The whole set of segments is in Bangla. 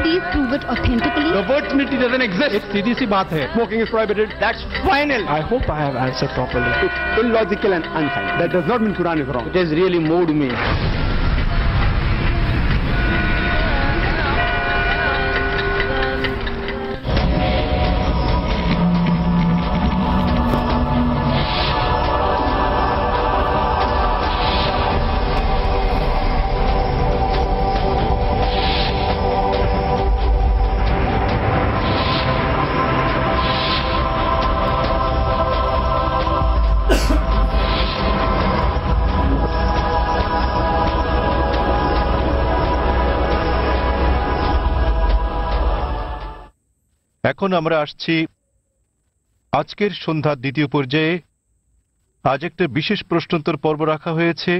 Please prove it authentically. The word Trinity doesn't exist. It's सीधी सी बात है. Smoking is prohibited. That's final. I hope I have answered properly. It's illogical and unscientific. That does not mean Quran is wrong. It has really moved me. এখন আমরা আসছি আজকের সন্ধ্যার দ্বিতীয় পর্যায়ে। আজ একটা বিশেষ প্রশ্নোত্তর পর্ব রাখা হয়েছে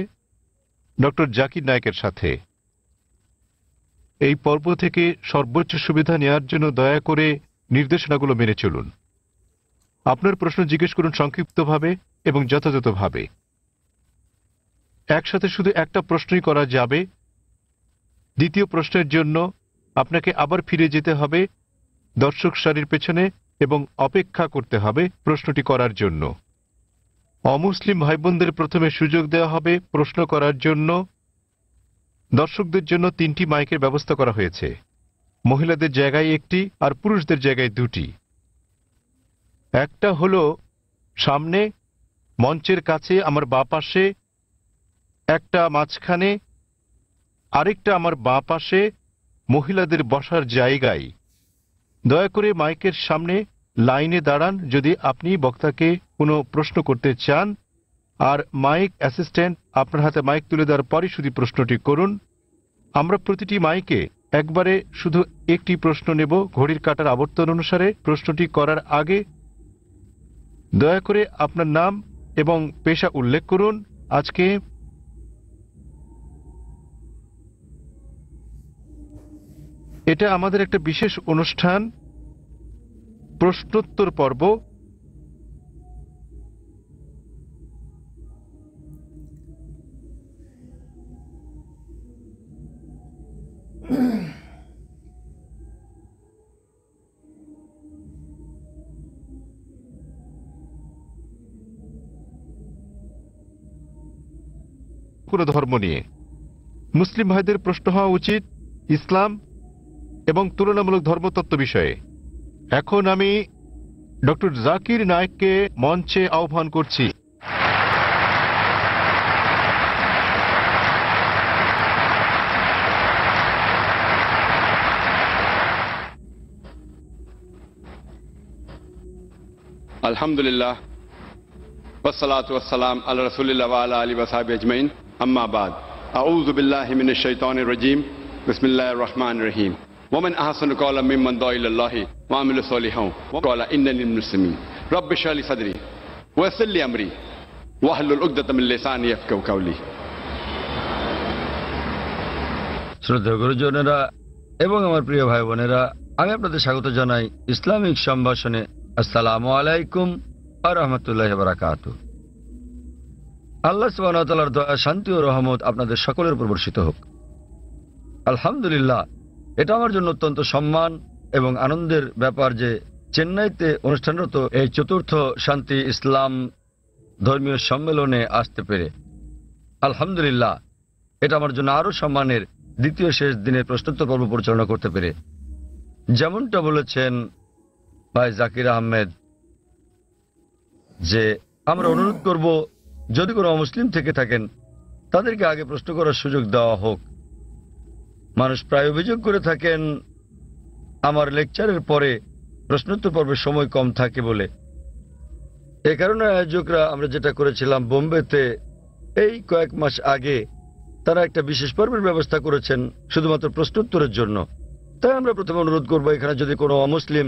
ডক্টর জাকির নায়েকের সাথে। এই পর্ব থেকে সর্বোচ্চ সুবিধা নেওয়ার জন্য দয়া করে নির্দেশনাগুলো মেনে চলুন। আপনার প্রশ্ন জিজ্ঞেস করুন সংক্ষিপ্তভাবে এবং যথাযথভাবে। একসাথে শুধু একটা প্রশ্নই করা যাবে। দ্বিতীয় প্রশ্নের জন্য আপনাকে আবার ফিরে যেতে হবে দর্শক সারির পেছনে এবং অপেক্ষা করতে হবে প্রশ্নটি করার জন্য। অমুসলিম ভাই বোনদের প্রথমে সুযোগ দেওয়া হবে প্রশ্ন করার জন্য। দর্শকদের জন্য 3টি মাইকের ব্যবস্থা করা হয়েছে, মহিলাদের জায়গায় একটি আর পুরুষদের জায়গায় 2টি। একটা হলো সামনে মঞ্চের কাছে আমার বাঁ পাশে, একটা মাঝখানে, আরেকটা আমার বাঁ পাশে মহিলাদের বসার জায়গায়। দয়া করে মাইকের সামনে লাইনে দাঁড়ান যদি আপনি বক্তাকে কোনো প্রশ্ন করতে চান, আর মাইক অ্যাসিস্ট্যান্ট আপনার হাতে মাইক তুলে দেওয়ার পরই শুধু প্রশ্নটি করুন। আমরা প্রতিটি মাইকে একবারে শুধু একটি প্রশ্ন নেব ঘড়ির কাঁটার আবর্তন অনুসারে। প্রশ্নটি করার আগে দয়া করে আপনার নাম এবং পেশা উল্লেখ করুন। আজকে এটা আমাদের একটা বিশেষ অনুষ্ঠান, প্রশ্নোত্তর পর্ব। কোন ধর্ম নিয়ে মুসলিম ভাইদের প্রশ্ন হওয়া উচিত ইসলাম এবং তুলনামূলক ধর্মতত্ত্ব বিষয়ে। এখন আমি ডক্টর জাকির নায়েককে মঞ্চে আহ্বান করছি। আলহামদুলিল্লাহ ওয়াসসালাতু ওয়াসসালাম আলা রাসূলিল্লাহ ওয়া আলা আলিহি ওয়া সাহবিহি আজমাইন, আম্মা বাদ। আউযু বিল্লাহি মিনাশ শাইতানির রাজীম, বিসমিল্লাহির রহমানির রহিম। ومن أحسن قولا ممن دعا إلى الله وعمل صالحا وقال إنني من المسلمين رب اشرح لي صدري ويسر لي أمري واحلل عقدة من لساني يفقهوا قولي। শ্রদ্ধেয় গুরুজনেরা এবং আমার প্রিয় ভাই বোনেরা, আমি আপনাদের স্বাগত জানাই ইসলামিক সম্ভাষণে। আসসালামু আলাইকুম ওয়া রাহমাতুল্লাহি ওয়া বারাকাতুহু। আল্লাহ সুবহানাহু ওয়া তাআলার দয়া, শান্তি ও রহমত আপনাদের সকলের উপর বর্ষিত হোক। আলহামদুলিল্লাহ, এটা আমার জন্য অত্যন্ত সম্মান এবং আনন্দের ব্যাপার যে চেন্নাইতে অনুষ্ঠানরত এই চতুর্থ শান্তি ইসলাম ধর্মীয় সম্মেলনে আসতে পেরে। আলহামদুলিল্লাহ, এটা আমার জন্য আরও সম্মানের দ্বিতীয় শেষ দিনের প্রশ্নোত্তর পর্ব পরিচালনা করতে পেরে। যেমনটা বলেছেন ভাই জাকির আহমেদ যে আমরা অনুরোধ করব যদি কোনো অমুসলিম থেকে থাকেন তাদেরকে আগে প্রশ্ন করার সুযোগ দেওয়া হোক। মানুষ প্রায় অভিযোগ করে থাকেন আমার লেকচারের পরে প্রশ্নোত্তর পর্বের সময় কম থাকে বলে। এ কারণে আয়োজকরা আমরা যেটা করেছিলাম বোম্বেতে এই কয়েক মাস আগে, তারা একটা বিশেষ পর্বের ব্যবস্থা করেছেন শুধুমাত্র প্রশ্নোত্তরের জন্য। তাই আমরা প্রথমে অনুরোধ করব এখানে যদি কোনো অমুসলিম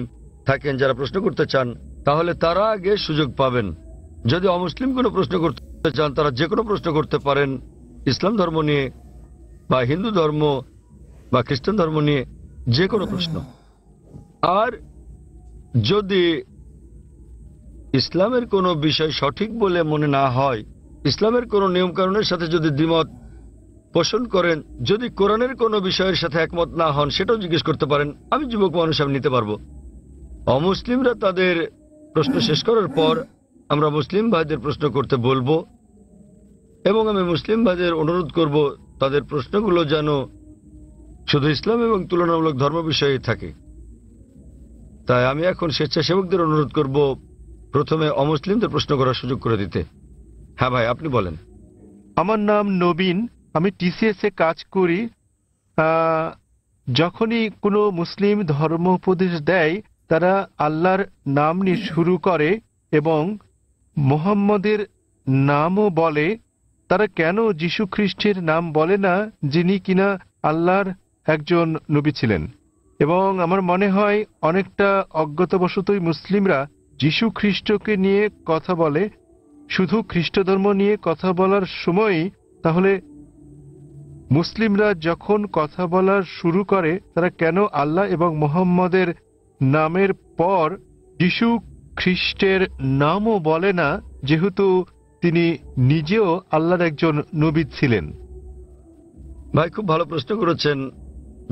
থাকেন যারা প্রশ্ন করতে চান তাহলে তারা আগে সুযোগ পাবেন। যদি অমুসলিম কোনো প্রশ্ন করতে চান তারা যে কোনো প্রশ্ন করতে পারেন, ইসলাম ধর্ম নিয়ে বা হিন্দু ধর্ম বা খ্রিস্টান ধর্ম নিয়ে যে কোনো প্রশ্ন। আর যদি ইসলামের কোনো বিষয় সঠিক বলে মনে না হয়, ইসলামের কোনো নিয়মকানুনের সাথে যদি দ্বিমত পোষণ করেন। যদি কোরআনের কোনো বিষয়ের সাথে একমত না হন সেটাও জিজ্ঞেস করতে পারেন, আমি যুবক মানুষ, আমি নিতে পারবো। অমুসলিমরা তাদের প্রশ্ন শেষ করার পর আমরা মুসলিম ভাইদের প্রশ্ন করতে বলবো, এবং আমি মুসলিম ভাইদের অনুরোধ করব তাদের প্রশ্নগুলো যেন শুধু ইসলাম এবং তুলনামূলক ধর্ম বিষয়ে থাকে। তাই আমি এখন স্বেচ্ছাসেবকদের অনুরোধ করব প্রথমে অমুসলিমদের প্রশ্ন করার সুযোগ করে দিতে। হ্যাঁ ভাই, আপনি বলেন। আমার নাম নবীন, আমি টিসিএস এ কাজ করি। যখনই কোনো মুসলিম ধর্ম উপদেশ দেয় তারা আল্লাহর নাম নিয়ে শুরু করে এবং মুহাম্মদের নামও বলে। তারা কেন যীশু খ্রিস্টের নাম বলে না, যিনি কিনা আল্লাহর একজন নবী ছিলেন? এবং আমার মনে হয় অনেকটা অজ্ঞতাবশতই মুসলিমরা যীশু খ্রিস্টকে নিয়ে কথা বলে, শুধু খ্রিস্ট ধর্ম নিয়ে কথা বলার সময়ই। তাহলে মুসলিমরা যখন কথা বলা শুরু করে তারা কেন আল্লাহ এবং মুহাম্মদের নামের পর যীশু খ্রিস্টের নামও বলে না, যেহেতু তিনি নিজেও আল্লাহর একজন নবী ছিলেন? ভাই, খুব ভালো প্রশ্ন করেছেন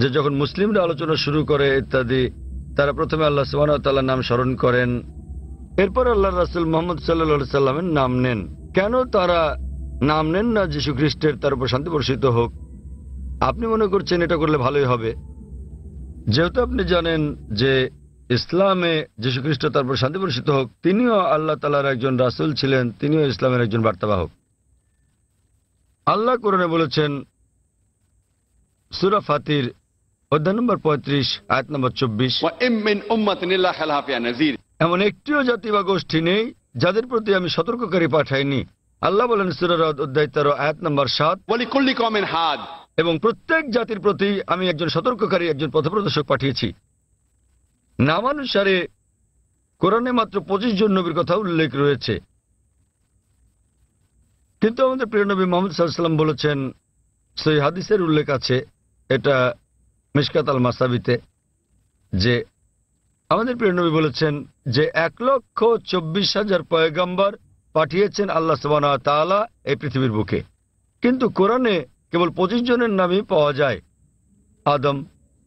যে যখন মুসলিমরা আলোচনা শুরু করে ইত্যাদি, তারা প্রথমে আল্লাহ সুবহানাহু ওয়া তাআলার নাম স্মরণ করেন, এরপর আল্লাহর রাসূল মুহাম্মদ সাল্লাল্লাহু আলাইহি সাল্লামের নাম নেন। কেন তারা নাম নেন না যীশু খ্রিস্টের, তার উপর শান্তি বর্ষিত হোক? আপনি মনে করছেন এটা করলে ভালোই হবে, যেহেতু আপনি জানেন যে ইসলামে যীশু খ্রিস্ট, তার উপর শান্তি বর্ষিত হোক, তিনিও আল্লাহ তাআলার একজন রাসূল ছিলেন, তিনিও ইসলামের একজন বার্তাবাহক। আল্লাহ কোরআনে বলেছেন সূরা ফাতির অধ্যায় নম্বর 35 আয়াত নম্বর 24, এমন একটিও জাতি বা গোষ্ঠী নেই যাদের প্রতি আমি সতর্ককারী পাঠাইনি। আল্লাহ বলেন সূরা রাদ অধ্যায় 13 আয়াত নম্বর 7, এবং প্রত্যেক জাতির প্রতি আমি একজন সতর্ককারী, একজন পথপ্রদর্শক পাঠিয়েছি। নামানুসারে কোরআনে মাত্র 25 জন নবীর কথা উল্লেখ রয়েছে, কিন্তু আমাদের প্রিয় নবী মুহাম্মদ সাল্লাল্লাহু আলাইহি ওয়াসাল্লাম বলেছেন, সহিহ হাদিসের উল্লেখ আছে, এটা মিশকাত আল মাসাবিতে, যে আমাদের প্রিয় নবী বলেছেন যে 1,24,000 পয়গম্বর পাঠিয়েছেন আল্লাহ সুবহানাহু ওয়া তাআলা এই পৃথিবীর বুকে, কিন্তু কোরআনে কেবল 25 জনের নামই পাওয়া যায়। আদম,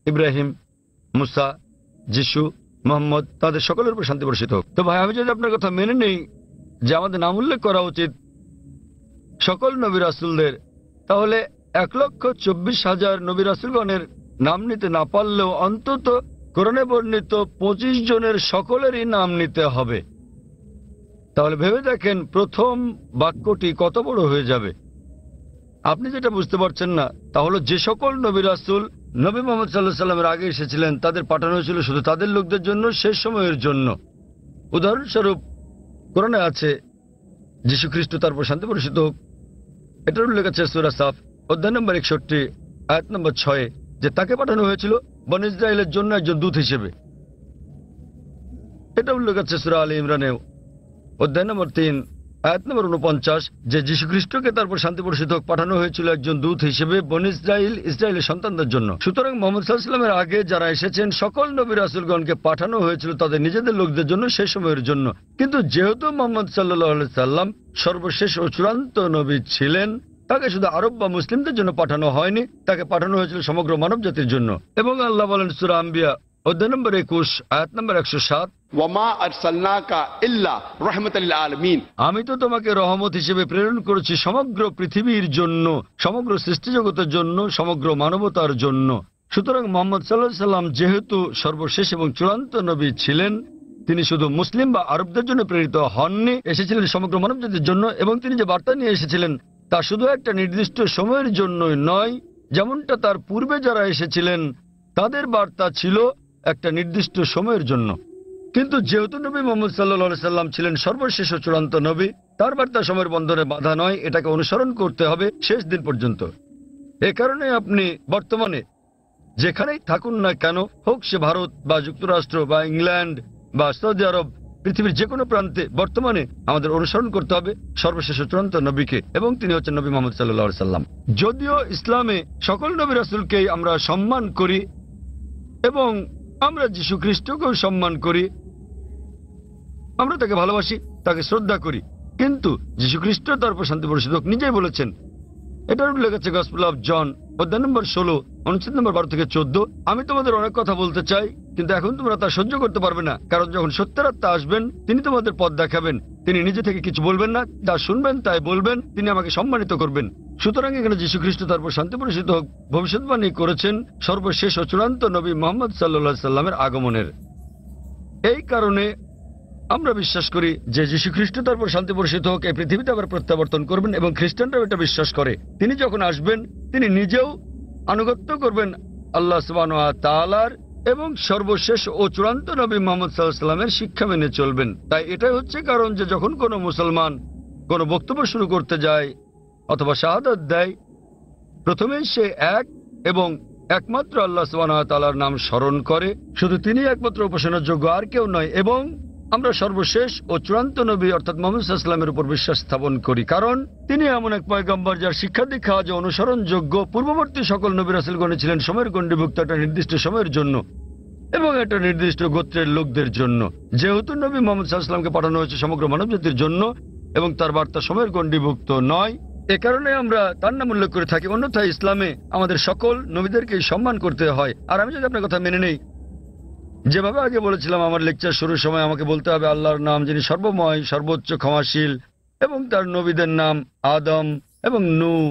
ইব্রাহিম, মুসা, যিশু, মুহাম্মদ, তাদের সকলের উপর শান্তি বর্ষিত হোক। তো ভাই, আমি যদি আপনার কথা মেনে নেই যে আমাদের নাম উল্লেখ করা উচিত সকল নবী রাসূলদের, তাহলে 1,24,000 নবী রাসূলগণের নাম নিতে না পারলেও অন্তত কোরআনে বর্ণিত 25 জনের সকলেরই নাম নিতে হবে। তাহলে ভেবে দেখেন প্রথম বাক্যটি কত বড় হয়ে যাবে। আপনি যেটা বুঝতে পারছেন না তা হলো যে সকল নবী রাসূল নবী মুহাম্মদ সাল্লাল্লাহু আলাইহি সাল্লামের আগে এসেছিলেন তাদের পাঠানো হয়েছিল শুধু তাদের লোকদের জন্য, শেষ সময়ের জন্য। উদাহরণস্বরূপ কোরআনে আছে যীশু খ্রিস্ট, তার উপর শান্তি বর্ষিত হোক, এটার উল্লেখ আছে সূরা সাফ অধ্যায় নম্বর 61 আয়াত নম্বর 6, যে তাকে পাঠানো হয়েছিল বনী ইসরাইলের জন্য একজন দূত হিসেবে। এটা উল্লেখ আছে সূরা আলী ইমরানেও অধ্যায় নম্বর 3 আয়াত নম্বর 49, যে যীশু খ্রিস্টকে তারপর শান্তি বর্ষিত হোক পাঠানো হয়েছিল একজন দূত হিসেবে বনী ইসরাইলের সন্তানদের জন্য। সুতরাং মুহাম্মদ সাল্লাল্লাহু আলাইহি ওয়াসাল্লামের আগে যারা এসেছেন সকল নবী রাসূলগণকে পাঠানো হয়েছিল তাদের নিজেদের লোকদের জন্য, সেই সময়ের জন্য। কিন্তু যেহেতু মুহাম্মদ সাল্লাল্লাহু আলাইহি সাল্লাম সর্বশেষ ও চূড়ান্ত নবী ছিলেন, তাকে শুধু আরব বা মুসলিমদের জন্য পাঠানো হয়নি, তাকে পাঠানো হয়েছিল সমগ্র মানব জাতির জন্য। এবং আল্লাহ বলেন সূরা আম্বিয়া অধ্যায় নম্বর 21 আয়াত নম্বর 107, আমি তো তোমাকে রহমত হিসেবে প্রেরণ করেছি সমগ্র পৃথিবীর জন্য, সমগ্র সৃষ্টি জগতের জন্য, সমগ্র মানবতার জন্য। সুতরাং মুহাম্মদ সাল্লাল্লাহু আলাইহি সাল্লাম যেহেতু সর্বশেষ এবং চূড়ান্ত নবী ছিলেন, তিনি শুধু মুসলিম বা আরবদের জন্য প্রেরিত হননি, এসেছিলেন সমগ্র মানব জাতির জন্য। এবং তিনি যে বার্তা নিয়ে এসেছিলেন তা শুধু একটা নির্দিষ্ট সময়ের জন্যই নয়, যেমনটা তার পূর্বে যারা এসেছিলেন তাদের বার্তা ছিল একটা নির্দিষ্ট সময়ের জন্য। কিন্তু যেহেতু নবী মুহাম্মদ সাল্লাল্লাহু আলাইহি সাল্লাম ছিলেন সর্বশেষ ও চূড়ান্ত নবী, তার বার্তা সময়ের বন্ধনে বাধা নয়, এটাকে অনুসরণ করতে হবে শেষ দিন পর্যন্ত। এ কারণে আপনি বর্তমানে যেখানেই থাকুন না কেন, হোক সে ভারত বা যুক্তরাষ্ট্র বা ইংল্যান্ড বা সৌদি আরব, পৃথিবীর যে কোনো প্রান্তে বর্তমানে আমাদের অনুসরণ করতে হবে সর্বশেষ ও চূড়ান্ত নবীকে, এবং তিনি হচ্ছেন নবী মুহাম্মদ সাল্লাল্লাহু আলাইহি সাল্লাম। যদিও ইসলামে সকল নবী রাসূলকেই আমরা সম্মান করি এবং আমরা যীশু খ্রিস্টকেও সম্মান করি, আমরা তাকে ভালোবাসি, তাকে শ্রদ্ধা করি, কিন্তু যীশু খ্রিস্ট তার উপর শান্তি বর্ষিত হোক নিজেই বলেছেন, এটার উল্লেখ আছে গসপেল অফ জন অধ্যায় নম্বর 16 অনুচ্ছেদ নম্বর 12 থেকে 14। আমি তোমাদের অনেক কথা বলতে চাই, কিন্তু এখন তোমরা তা সহ্য করতে পারবে না, কারণ যখন সত্যের আত্মা আসবেন তিনি তোমাদের পথ দেখাবেন। তিনি নিজে থেকে কিছু বলবেন না, যা শুনবেন তাই বলবেন, তিনি আমাকে সম্মানিত করবেন। সুতরাং এখানে যীশু খ্রিস্ট তারপর শান্তি বর্ষিত হোক ভবিষ্যৎবাণী করেছেন সর্বশেষ ও চূড়ান্ত নবী মুহাম্মদ সাল্লাল্লাহু সাল্লামের আগমনের। এই কারণে আমরা বিশ্বাস করি যে যীশু খ্রিস্ট তারপর শান্তি বর্ষিত হোক এই পৃথিবীতে আবার প্রত্যাবর্তন করবেন, এবং খ্রিস্টানরাও এটা বিশ্বাস করে। তিনি যখন আসবেন তিনি নিজেও আনুগত্য করবেন আল্লাহ সুবহানাহু ওয়া তাআলার এবং সর্বশেষ ও চূড়ান্ত নবী মুহাম্মদ সাল্লাল্লাহু আলাইহি ওয়াসাল্লামের শিক্ষা মেনে চলবেন। তাই এটাই হচ্ছে কারণ যে যখন কোনো মুসলমান কোনো বক্তব্য শুরু করতে যায় অথবা শাহাদাত দেয়, প্রথমেই সে এক এবং একমাত্র আল্লাহ সুবহানাহু ওয়া তাআলার নাম স্মরণ করে। শুধু তিনি একমাত্র উপাসনার যোগ্য, আর কেউ নয়। এবং আমরা সর্বশেষ ও চূড়ান্ত নবী অর্থাৎ মুহাম্মদ সাল্লাল্লাহু আলাইহি ওয়াসাল্লামের উপর বিশ্বাস স্থাপন করি, কারণ তিনি এমন এক পয়গম্বর যার শিক্ষা দীক্ষা আজ অনুসরণযোগ্য। পূর্ববর্তী সকল নবী রাসূলগণ ছিলেন সময়ের গণ্ডিভুক্ত একটা নির্দিষ্ট সময়ের জন্য এবং একটা নির্দিষ্ট গোত্রের লোকদের জন্য। যেহেতু নবী মুহাম্মদ সাল্লাল্লাহু আলাইহি ওয়াসাল্লামকে পাঠানো হয়েছে সমগ্র মানবজাতির জন্য এবং তার বার্তা সময়ের গণ্ডিভুক্ত নয়, এ কারণে আমরা তার নাম উল্লেখ করে থাকি। অন্যথায় ইসলামে আমাদের সকল নবীদেরকে সম্মান করতে হয়। আর আমি যদি আপনার কথা মেনে নেই, যেভাবে আগে বলেছিলাম আমার লেকচার শুরুর সময়, আমাকে বলতে হবে আল্লাহর নাম যিনি সর্বময়, সর্বোচ্চ, ক্ষমাশীল, এবং তার নবীদের নাম আদম এবং নূহ,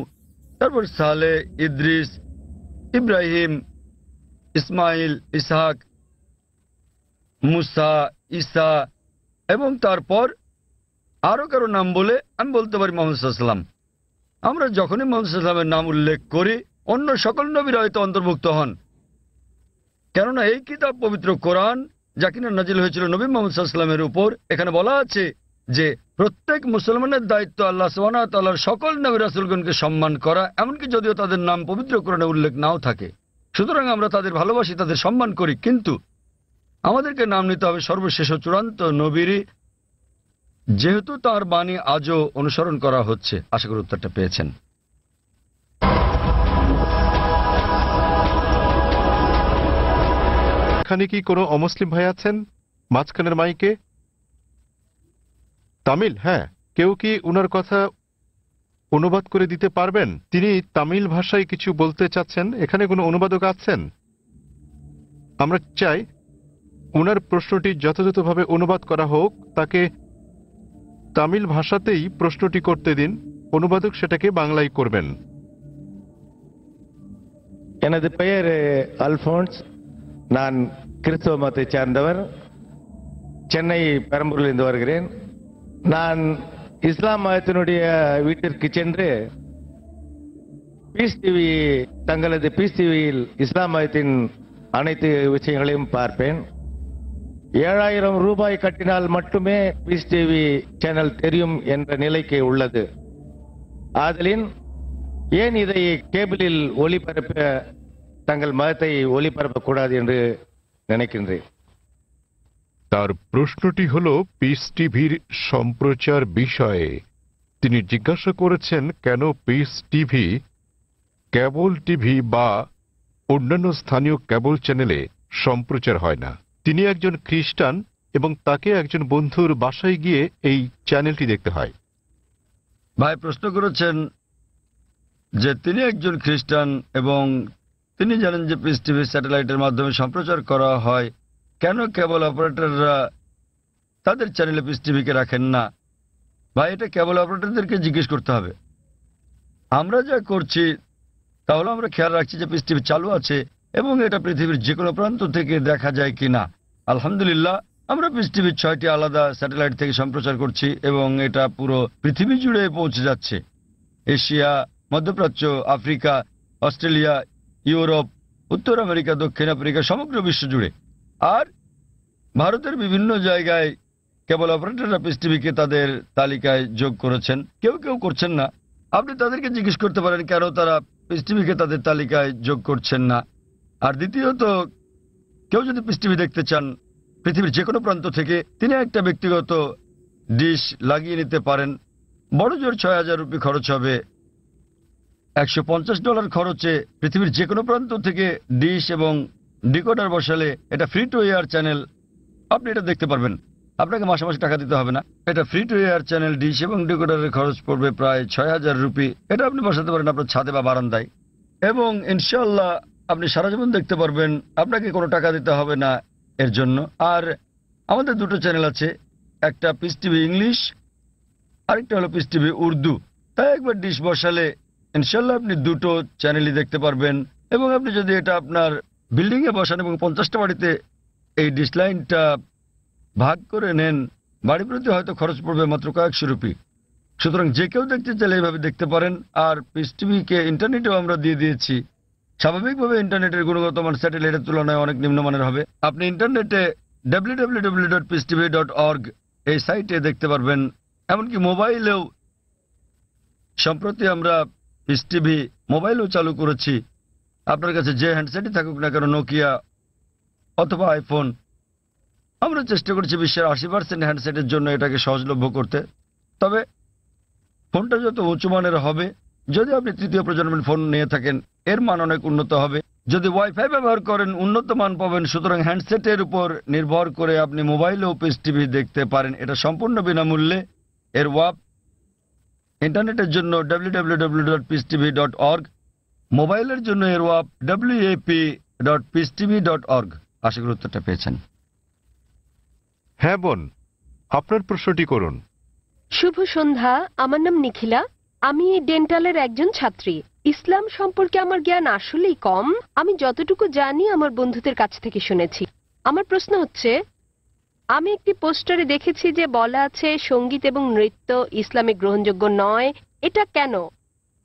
তারপর সালেহ, ইদ্রিস, ইব্রাহিম, ইসমাইল, ইসহাক, মুসা, ঈসা, এবং তারপর আরো কারো নাম বলে আমি বলতে পারি মুহাম্মদ সাল্লাল্লাহু আলাইহি ওয়াসাল্লাম। আমরা যখনই মুহাম্মদ সাল্লাল্লাহু আলাইহি ওয়াসাল্লামের নাম উল্লেখ করি অন্য সকল নবীরা হয়তো অন্তর্ভুক্ত হন, কেননা এই কিতাব পবিত্র কোরআন যা কিনা নাজিল হয়েছিল নবী মুহাম্মদ সাল্লাল্লাহু আলাইহি ওয়াসাল্লামের উপর, এখানে বলা আছে যে প্রত্যেক মুসলমানের দায়িত্ব আল্লাহ সুবহানাহু ওয়া তাআলার সকল নবী রাসূলগণকে সম্মান করা, এমনকি যদিও তাদের নাম পবিত্র কোরআনে উল্লেখ নাও থাকে। সুতরাং আমরা তাদের ভালোবাসি, তাদের সম্মান করি, কিন্তু আমাদেরকে নাম নিতে হবে সর্বশেষ ও চূড়ান্ত নবীরই, যেহেতু তার বাণী আজও অনুসরণ করা হচ্ছে। আশা করি উত্তরটা পেয়েছেন। এখানে কি কোনো অমুসলিম ভাই আছেন মাঝখানের মাইকে? তামিল? হ্যাঁ, কেউ কি উনার কথা অনুবাদ করে দিতে পারবেন? তিনি তামিল ভাষায় কিছু বলতে চাচ্ছেন। এখানে কোনো অনুবাদক আছেন? আমরা চাই উনার প্রশ্নটি যথাযথভাবে অনুবাদ করা হোক। তাকে তামিল ভাষাতেই প্রশ্নটি করতে দিন, অনুবাদক সেটাকে বাংলায় করবেন। எனது பெயர் அல்போன்ஸ். நான் கிறிஸ்தவ மதத்தை சார்ந்தவர். சென்னை பெரம்பூரிலிருந்து வருகிறேன். நான் இஸ்லாம் மதத்தினுடைய வீட்டிற்கு சென்று பீஸ் டிவி, தங்களது பீஸ் டிவியில் இஸ்லாம் மதத்தின் அனைத்து விஷயங்களையும் பார்ப்பேன். 7000 ரூபாய் கட்டினால் மட்டுமே பீஸ் டிவி சேனல் தெரியும் என்ற நிலைக்கு உள்ளது. ஆதலின் ஏன் இதை கேபிளில் ஒளிபரப்ப தங்கள் மதத்தை ஒளிபரப்பக்கூடாது என்று நினைக்கின்றேன். তার প্রশ্নটি হল পিস টিভির সম্প্রচার বিষয়ে। তিনি জিজ্ঞাসা করেছেন কেন পিস টিভি, কেবল টিভি বা অন্যান্য স্থানীয় কেবল চ্যানেলে সম্প্রচার হয় না। তিনি একজন খ্রিস্টান এবং তাকে একজন বন্ধুর বাসায় গিয়ে এই চ্যানেলটি দেখতে হয়। ভাই প্রশ্ন করেছেন যে তিনি একজন খ্রিস্টান এবং তিনি জানেন যে পিস টিভি স্যাটেলাইটের মাধ্যমে সম্প্রচার করা হয়, কেন কেবল অপারেটররা তাদের চ্যানেলে পিস টিভিকে রাখেন না? ভাই এটা কেবল অপারেটরদেরকে জিজ্ঞেস করতে হবে। আমরা যা করছি তাহলে আমরা খেয়াল রাখছি যে পিস টিভি চালু আছে এবং এটা পৃথিবীর যে কোনো প্রান্ত থেকে দেখা যায় কিনা। আলহামদুলিল্লাহ আমরা পিস টিভির 6টি আলাদা স্যাটেলাইট থেকে সম্প্রচার করছি এবং এটা পুরো পৃথিবী জুড়ে পৌঁছে যাচ্ছে। এশিয়া, মধ্যপ্রাচ্য, আফ্রিকা, অস্ট্রেলিয়া, ইউরোপ, উত্তর আমেরিকা, দক্ষিণ আফ্রিকা, সমগ্র বিশ্ব জুড়ে। আর ভারতের বিভিন্ন জায়গায় কেবল অপারেটররা পিস টিভিকে তাদের তালিকায় যোগ করেছেন, কেউ কেউ করছেন না। আপনি তাদেরকে জিজ্ঞেস করতে পারেন কেন তারা পিস টিভিকে তাদের তালিকায় যোগ করছেন না। আর দ্বিতীয়ত, কেউ যদি পিস টিভি দেখতে চান পৃথিবীর যে কোনো প্রান্ত থেকে, তিনি একটা ব্যক্তিগত ডিশ লাগিয়ে নিতে পারেন। বড় জোর 6000 রুপি খরচ হবে। $150 খরচে পৃথিবীর যে কোনো প্রান্ত থেকে ডিশ এবং ডিকোডার বসালে এটা ফ্রি টু এয়ার চ্যানেল, আপনি এটা দেখতে পারবেন। আপনাকে মাসে মাসে টাকা দিতে হবে না। এটা free to air channel, dish এবং ডিকোডারের খরচ পড়বে প্রায় ৬,০০০ রুপি। এটা আপনি বসাতে পারেন আপনার ছাদে বা বারান্দায়, এবং ইনশাল্লাহ আপনি সারা জীবন দেখতে পারবেন। আপনাকে কোনো টাকা দিতে হবে না এর জন্য। আর আমাদের দুটো চ্যানেল আছে, একটা পিস টিভি ইংলিশ, আরেকটা হলো পিস টিভি উর্দু। তাই একবার ডিশ বসালে ইনশাল্লাহ আপনি দুটো চ্যানেলই দেখতে পারবেন। এবং আপনি যদি এটা আপনার বিল্ডিংয়ে বসান এবং 50টা বাড়িতে এই ডিশ লাইনটা ভাগ করে নেন, বাড়ি প্রতি হয়তো খরচ পড়বে মাত্র কয়েকশো রুপি। সুতরাং যে কেউ দেখতে চাইলে এইভাবে দেখতে পারেন। আর পিস টিভিকে ইন্টারনেটেও আমরা দিয়ে দিয়েছি। স্বাভাবিকভাবে ইন্টারনেটের গুণগত মান স্যাটেলাইটের তুলনায় অনেক নিম্নমানের হবে। আপনি ইন্টারনেটে www.peacetv.org এই সাইটে দেখতে পারবেন। এমনকি মোবাইলেও সম্প্রতি আমরা পিস টিভি মোবাইলেও চালু করেছি। আপনার কাছে যে হ্যান্ডসেটই থাকুক না কেন, নোকিয়া অথবা আইফোন, আমরা চেষ্টা করছি বিশ্বের 80% হ্যান্ডসেটের জন্য এটাকে সহজলভ্য করতে। তবে ফোনটা যত উঁচু মানের হবে, যদি আপনি তৃতীয় প্রজন্মের ফোন নিয়ে থাকেন, এর মান অনেক উন্নত হবে। যদি ওয়াইফাই ব্যবহার করেন, উন্নত মান পাবেন। সুতরাং হ্যান্ডসেটের উপর নির্ভর করে আপনি মোবাইলেও পিস টিভি দেখতে পারেন। এটা সম্পূর্ণ বিনামূল্যে। এর ওয়াপ ইন্টারনেটের জন্য www.peacetv.org, মোবাইলের জন্য এর ওয়াপ wap.peacetv.org। আশা করি উত্তরটা পেয়েছেন। হ্যাঁ বোন, আপনার প্রশ্নটি করুন। শুভ সন্ধ্যা, আমার নাম নিখিলা। আমি ডেন্টালের একজন ছাত্রী। ইসলাম সম্পর্কে আমার জ্ঞান আসলেই কম। আমি যতটুকু জানি আমার বন্ধুদের কাছ থেকে শুনেছি। আমার প্রশ্ন হচ্ছে, আমি একটি পোস্টারে দেখেছি যে বলা আছে সঙ্গীত এবং নৃত্য ইসলামে গ্রহণযোগ্য নয়। এটা কেন?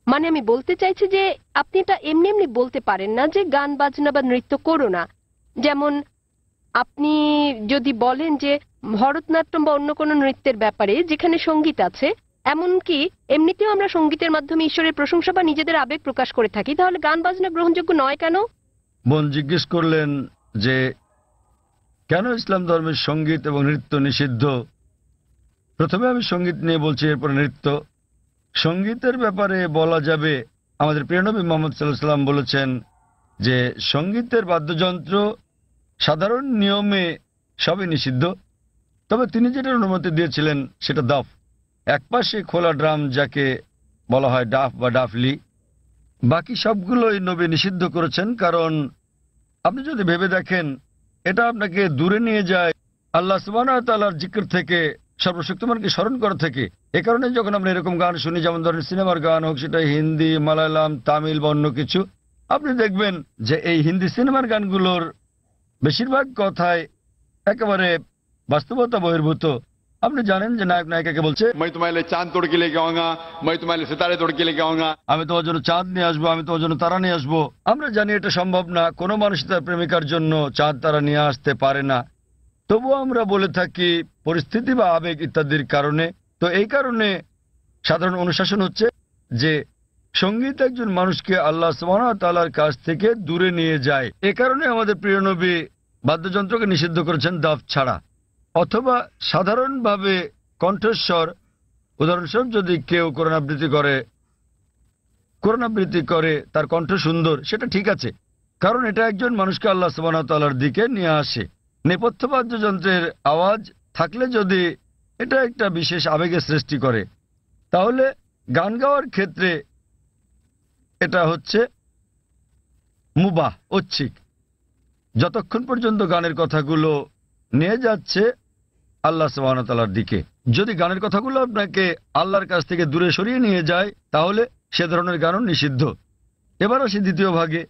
মানে আমি বলতে চাইছি যে আপনি এটা এমনি এমনি বলতে পারেন না যে গান বাজনা বা নৃত্য করো না। যেমন আপনি যদি বলেন যে ভরতনাট্যম বা অন্য কোনো নৃত্যের ব্যাপারে যেখানে সঙ্গীত আছে, এমনকি এমনিতেও আমরা সঙ্গীতের মাধ্যমে ঈশ্বরের প্রশংসা বা নিজেদের আবেগ প্রকাশ করে থাকি, তাহলে গান বাজনা গ্রহণযোগ্য নয় কেন? বোন জিজ্ঞেস করলেন যে কেন ইসলাম ধর্মের সঙ্গীত এবং নৃত্য নিষিদ্ধ। প্রথমে আমি সঙ্গীত নিয়ে বলছি, এরপরে নৃত্য। সঙ্গীতের ব্যাপারে বলা যাবে, আমাদের প্রিয় নবী মুহাম্মদ সাল্লাল্লাহু আলাইহি ওয়াসাল্লাম বলেছেন যে সঙ্গীতের বাদ্যযন্ত্র সাধারণ নিয়মে সবই নিষিদ্ধ, তবে তিনি যেটার অনুমতি দিয়েছিলেন সেটা দাফ। একপাশে খোলা ড্রাম, যাকে বলা হয় ডাফ বা ডাফলি। বাকি সবগুলোই নবী নিষিদ্ধ করেছেন, কারণ আপনি যদি ভেবে দেখেন এটা আপনাকে দূরে নিয়ে যায় আল্লাহ সুবহানাহু ওয়া তাআলার জিকির থেকে, সর্বশক্তিমানকে স্মরণ করা থেকে। এ কারণে যখন আমরা এরকম গান শুনি, যেমন ধরেন সিনেমার গান হোক, সেটা হিন্দি, মালায়ালাম, তামিল বা অন্য কিছু, আপনি দেখবেন যে এই হিন্দি সিনেমার গানগুলোর বেশিরভাগ কথায় একেবারে বাস্তবতা বহির্ভূত। আপনি জানেন যে নায়ক নায়িকাকে বলছে, मैं तुम्हारे लिए चांद तोड़ के लेके आऊंगा, मैं तुम्हारे लिए सितारे तोड़ के लेके आऊंगा। আমি তোমার জন্য চাঁদ নিয়ে আসবো, আমি তোমার জন্য তারা নিয়ে আসবো। আমরা জানি এটা সম্ভব না, কোনো মানুষ তার প্রেমিকার জন্য চাঁদ তারা নিয়ে আসতে পারে না। তবুও আমরা বলে থাকি পরিস্থিতি বা আবেগ ইত্যাদির কারণে। তো এই কারণে সাধারণ অনুশাসন হচ্ছে যে সঙ্গীত একজন মানুষকে আল্লাহ সুবহানাহু ওয়া তাআলার কাছ থেকে দূরে নিয়ে যায়। এ কারণে আমাদের প্রিয় নবী বাদ্যযন্ত্রকে নিষিদ্ধ করেছেন দাফ ছাড়া। অথবা সাধারণভাবে কণ্ঠস্বর, উদাহরণস্বরূপ যদি কেউ কোরআন আবৃত্তি করে তার কণ্ঠ সুন্দর, সেটা ঠিক আছে, কারণ এটা একজন মানুষকে আল্লাহ সুবহানাহু ওয়া তাআলার দিকে নিয়ে আসে। নেপথ্য বাদ্যযন্ত্রের আওয়াজ থাকলে যদি এটা একটা বিশেষ আবেগের সৃষ্টি করে, তাহলে গান গাওয়ার ক্ষেত্রে এটা হচ্ছে মুবাহ, ঐচ্ছিক, যতক্ষণ পর্যন্ত গানের কথাগুলো নিয়ে যাচ্ছে আল্লাহ সুবহানাহু ওয়া তাআলার দিকে। যদি গানের কথাগুলো আপনাকে আল্লাহর কাছ থেকে দূরে সরিয়ে নিয়ে যায়, তাহলে সে ধরনের গানও নিষিদ্ধ। এবার আসি দ্বিতীয় ভাগে,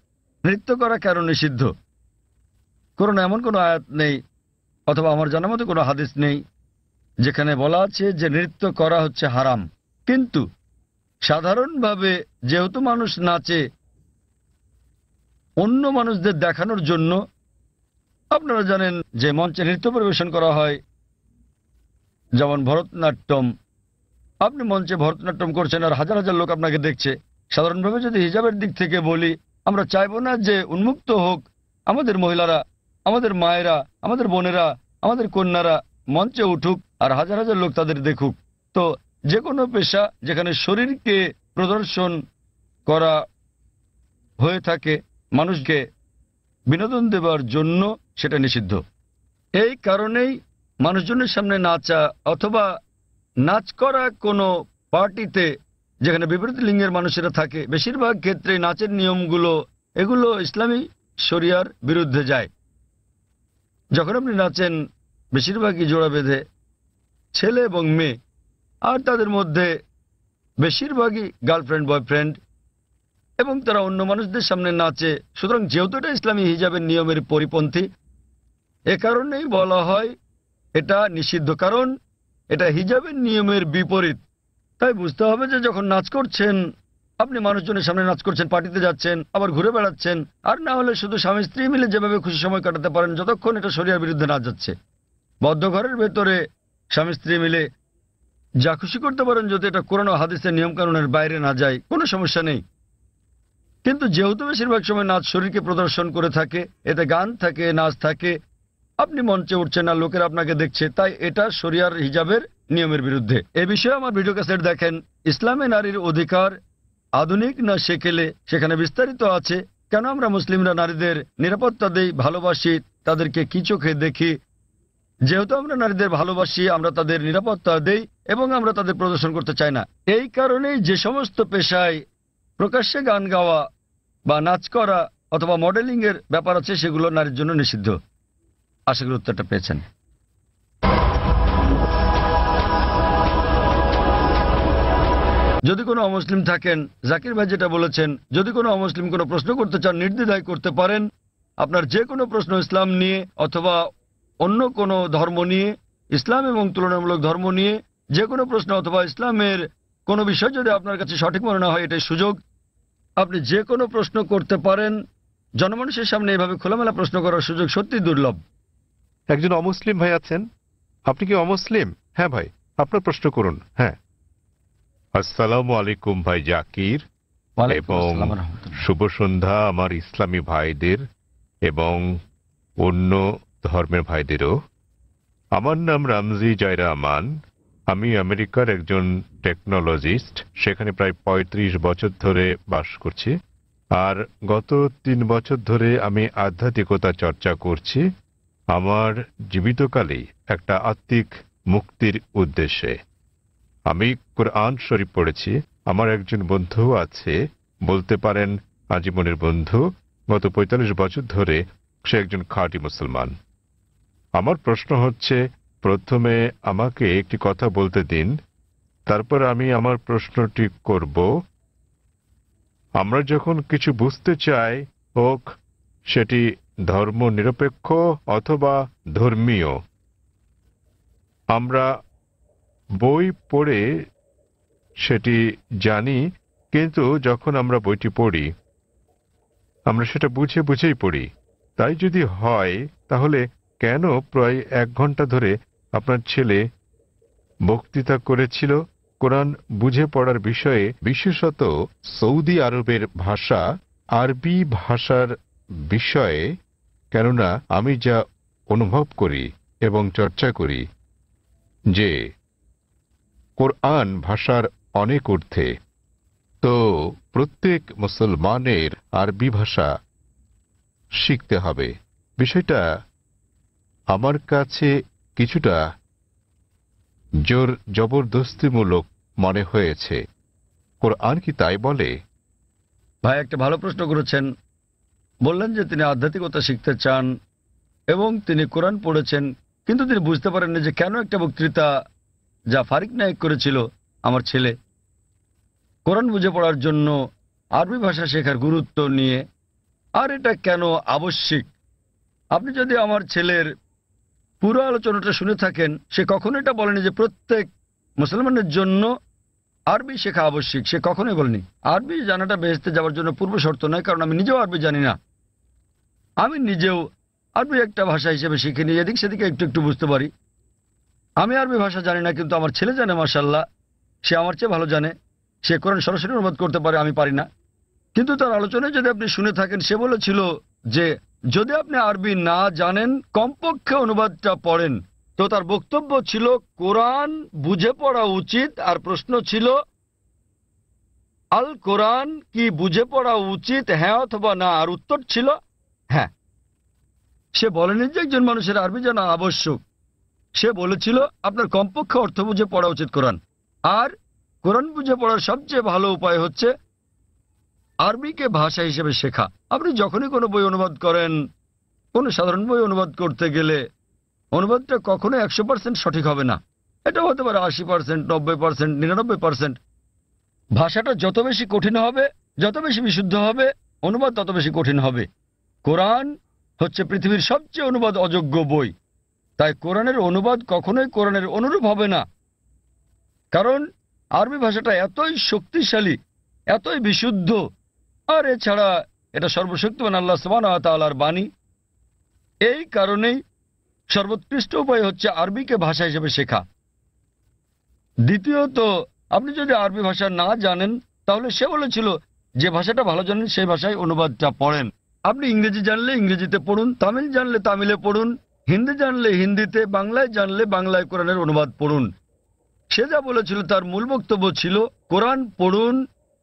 নৃত্য করা কেন নিষিদ্ধ। কোরআনে এমন কোনো আয়াত নেই, অথবা আমার জানার মতো কোনো হাদিস নেই যেখানে বলা আছে যে নৃত্য করা হচ্ছে হারাম। কিন্তু সাধারণভাবে যেহেতু মানুষ নাচে অন্য মানুষদের দেখানোর জন্য, আপনারা জানেন যে মঞ্চে নৃত্য পরিবেশন করা হয়, যেমন ভরতনাট্যম। আপনি মঞ্চে ভরতনাট্যম করছেন আর হাজার হাজার লোক আপনাকে দেখছে। সাধারণভাবে যদি হিজাবের দিক থেকে বলি, আমরা চাইবো না যে উন্মুক্ত হোক আমাদের মহিলারা, আমাদের মায়েরা, আমাদের বোনেরা, আমাদের কন্যারা মঞ্চে উঠুক আর হাজার হাজার লোক তাদের দেখুক। তো যে কোনো পেশা যেখানে শরীরকে প্রদর্শন করা হয়ে থাকে মানুষকে বিনোদন দেওয়ার জন্য, সেটা নিষিদ্ধ। এই কারণেই মানুষজনের সামনে নাচা অথবা নাচ করা কোনো পার্টিতে যেখানে বিপরীত লিঙ্গের মানুষেরা থাকে, বেশিরভাগ ক্ষেত্রে নাচের নিয়মগুলো এগুলো ইসলামী শরিয়ার বিরুদ্ধে যায়। যখন আপনি নাচেন বেশিরভাগই জোড়া বেঁধে, ছেলে এবং মেয়ে, আর তাদের মধ্যে বেশিরভাগই গার্লফ্রেন্ড বয়ফ্রেন্ড, এবং তারা অন্য মানুষদের সামনে নাচে। সুতরাং যেহেতু এটা ইসলামী হিজাবের নিয়মের পরিপন্থী, এ কারণেই বলা হয় এটা নিষিদ্ধ, কারণ এটা হিজাবের নিয়মের বিপরীত। তাই বুঝতে হবে যে যখন নাচ করছেন, আপনি মানুষজনের সামনে নাচ করছেন, পার্টিতে যাচ্ছেন, আবার ঘুরে বেড়াচ্ছেন, আর না হলে শুধু স্বামী স্ত্রী মিলে যেভাবে খুশি সময় কাটাতে পারেন যতক্ষণ এটা শরিয়ার বিরুদ্ধে না যাচ্ছে। বদ্ধ ঘরের ভেতরে স্বামী স্ত্রী মিলে যা খুশি করতে পারেন যদি এটা কোরআন ও হাদিসের নিয়মকানুনের বাইরে না যায়, কোনো সমস্যা নেই। কিন্তু যেহেতু বেশিরভাগ সময় নাচ শরীরকে প্রদর্শন করে থাকে, এতে গান থাকে, নাচ থাকে, আপনি মঞ্চে উঠছেন না, লোকেরা আপনাকে দেখছে, তাই এটা শরিয়ার হিজাবের নিয়মের বিরুদ্ধে। এ বিষয়ে আমার ভিডিও ক্যাসেট দেখেন, ইসলামে নারীর অধিকার আধুনিক না সেকেলে, সেখানে বিস্তারিত আছে কেন আমরা মুসলিমরা নারীদের নিরাপত্তা দেই, ভালোবাসি, তাদেরকে কি চোখে দেখি। যেহেতু আমরা নারীদের ভালোবাসি, আমরা তাদের নিরাপত্তা দেই এবং আমরা তাদের প্রদর্শন করতে চাই না। এই কারণেই যে সমস্ত পেশায় প্রকাশ্যে গান গাওয়া বা নাচ করা অথবা মডেলিং এর ব্যাপার আছে সেগুলো নারীর জন্য নিষিদ্ধ। আশা করি উত্তরটা পেয়েছেন। যদি কোনো অমুসলিম থাকেন, জাকির ভাই যেটা বলেছেন, যদি কোনো অমুসলিম কোনো প্রশ্ন করতে চান নির্দ্বিধায় করতে পারেন। আপনার যে কোনো প্রশ্ন ইসলাম নিয়ে অথবা অন্য কোনো ধর্ম নিয়ে, ইসলাম এবং তুলনামূলক ধর্ম নিয়ে যে কোনো প্রশ্ন অথবা ইসলামের কোনো বিষয় যদি আপনার কাছে সঠিক মনে না হয়, এটাই সুযোগ। আপনি যে কোনো প্রশ্ন করতে পারেন। জনমানুষের সামনে এভাবে খোলামেলা প্রশ্ন করার সুযোগ সত্যি দুর্লভ। একজন অমুসলিম ভাই আছেন। আপনি কি অমুসলিম? হ্যাঁ ভাই, আপনার প্রশ্ন করুন। হ্যাঁ, আসসালামু আলাইকুম ভাই জাকির, এবং শুভ সন্ধ্যা আমার ইসলামী ভাইদের এবং অন্য ধর্মের ভাইদেরও। আমার নাম রামজি জয়রামান। আমি আমেরিকার একজন টেকনোলজিস্ট, সেখানে প্রায় ৩৫ বছর ধরে বাস করছি। আর গত ৩ বছর ধরে আমি আধ্যাত্মিকতা চর্চা করছি আমার জীবিতকালেই একটা আত্মিক মুক্তির উদ্দেশ্যে। আমি কোরআন শরীফ পড়েছি। আমার একজন বন্ধু আছে, বলতে পারেন আজীবনের বন্ধু। গত ৪৫ বছর ধরে সে একজন খাঁটি মুসলমান। আমার প্রশ্ন হচ্ছে, প্রথমে আমাকে একটি কথা বলতে দিন, তারপর আমি আমার প্রশ্নটি করব। আমরা যখন কিছু বুঝতে চাই, হোক সেটি ধর্ম নিরপেক্ষ অথবা ধর্মীয়, আমরা বই পড়ে সেটি জানি, কিন্তু যখন আমরা বইটি পড়ি আমরা সেটা বুঝেই পড়ি। তাই যদি হয় তাহলে কেন প্রায় ১ ঘন্টা ধরে আপনার ছেলে বক্তৃতা করেছিল কোরআন বুঝে পড়ার বিষয়ে, বিশেষত সৌদি আরবের ভাষা আরবি ভাষার বিষয়ে? কেননা আমি যা অনুভব করি এবং চর্চা করি যে কোরআন ভাষার অনেক ঊর্ধ্বে, তো প্রত্যেক মুসলমানের আরবি ভাষা শিখতে হবে। বিষয়টা আমার কাছে কিছুটা জোর জবরদস্তিমূলক মনে হয়েছে। কোরআন কি তাই বলে? ভাই একটা ভালো প্রশ্ন করেছেন। বললেন যে তিনি আধ্যাত্মিকতা শিখতে চান এবং তিনি কোরআন পড়েছেন, কিন্তু তিনি বুঝতে পারেননি যে কেন একটা বক্তৃতা যা ফারিক নায়েক করেছিল আমার ছেলে কোরআন বুঝে পড়ার জন্য আরবি ভাষা শেখার গুরুত্ব নিয়ে, আর এটা কেন আবশ্যিক। আপনি যদি আমার ছেলের পুরো আলোচনাটা শুনে থাকেন, সে কখনো এটা বলেনি যে প্রত্যেক মুসলমানের জন্য আরবি শেখা আবশ্যিক। সে কখনোই বলেনি। আরবি জানাটা বেহেশতে যাওয়ার জন্য পূর্ব শর্ত নয়, কারণ আমি নিজেও আরবি জানি না। আমি নিজেও আরবি একটা ভাষা হিসেবে শিখিনি, এদিক সেদিকে একটু একটু বুঝতে পারি। আমি আরবি ভাষা জানি না, কিন্তু আমার ছেলে জানে, মাশাআল্লাহ, সে আমার চেয়ে ভালো জানে। সে কোরআন সরাসরি অনুবাদ করতে পারে, আমি পারি না। কিন্তু তার আলোচনায় যদি আপনি শুনে থাকেন, সে বলেছিল যে যদি আপনি আরবি না জানেন কমপক্ষে অনুবাদটা পড়েন। তো তার বক্তব্য ছিল কোরআন বুঝে পড়া উচিত, আর প্রশ্ন ছিল আল কোরআন কি বুঝে পড়া উচিত, হ্যাঁ অথবা না, আর উত্তর ছিল হ্যাঁ। সে বলেনি যে একজন মানুষের আরবি জানা আবশ্যক। সে বলেছিল আপনার কমপক্ষে অর্থ বুঝে পড়া উচিত কোরআন, আর কোরআন বুঝে পড়ার সবচেয়ে ভালো উপায় হচ্ছে আরবিকে ভাষা হিসেবে শেখা। আপনি যখনই কোনো বই অনুবাদ করেন, কোনো সাধারণ বই অনুবাদ করতে গেলে অনুবাদটা কখনো 100% সঠিক হবে না। এটা হতে পারে 80%, 90%, 99%। ভাষাটা যত বেশি কঠিন হবে, যত বেশি বিশুদ্ধ হবে, অনুবাদ তত বেশি কঠিন হবে। কোরআন হচ্ছে পৃথিবীর সবচেয়ে অনুবাদ অযোগ্য বই, তাই কোরআনের অনুবাদ কখনোই কোরআনের অনুরূপ হবে না। কারণ আরবি ভাষাটা এতই শক্তিশালী, এতই বিশুদ্ধ, আর এছাড়া এটা সর্বশক্তিমান আল্লাহ সুবহানাহু ওয়া তাআলার বাণী। এই কারণেই সর্বোৎকৃষ্ট উপায় হচ্ছে আরবিকে ভাষা হিসেবে শেখা। দ্বিতীয়ত, আপনি যদি আরবি ভাষা না জানেন, তাহলে সে বলেছিল যে ভাষাটা ভালো জানেন সেই ভাষায় অনুবাদটা পড়েন। আপনি ইংরেজি জানলে ইংরেজিতে পড়ুন, তামিল জানলে তামিলে পড়ুন, হিন্দি জানলে হিন্দিতে, বাংলায় জানলে বাংলায় কোরআনের অনুবাদ পড়ুন। সে যা বলেছিল তার মূল বক্তব্য ছিল কোরআন পড়ুন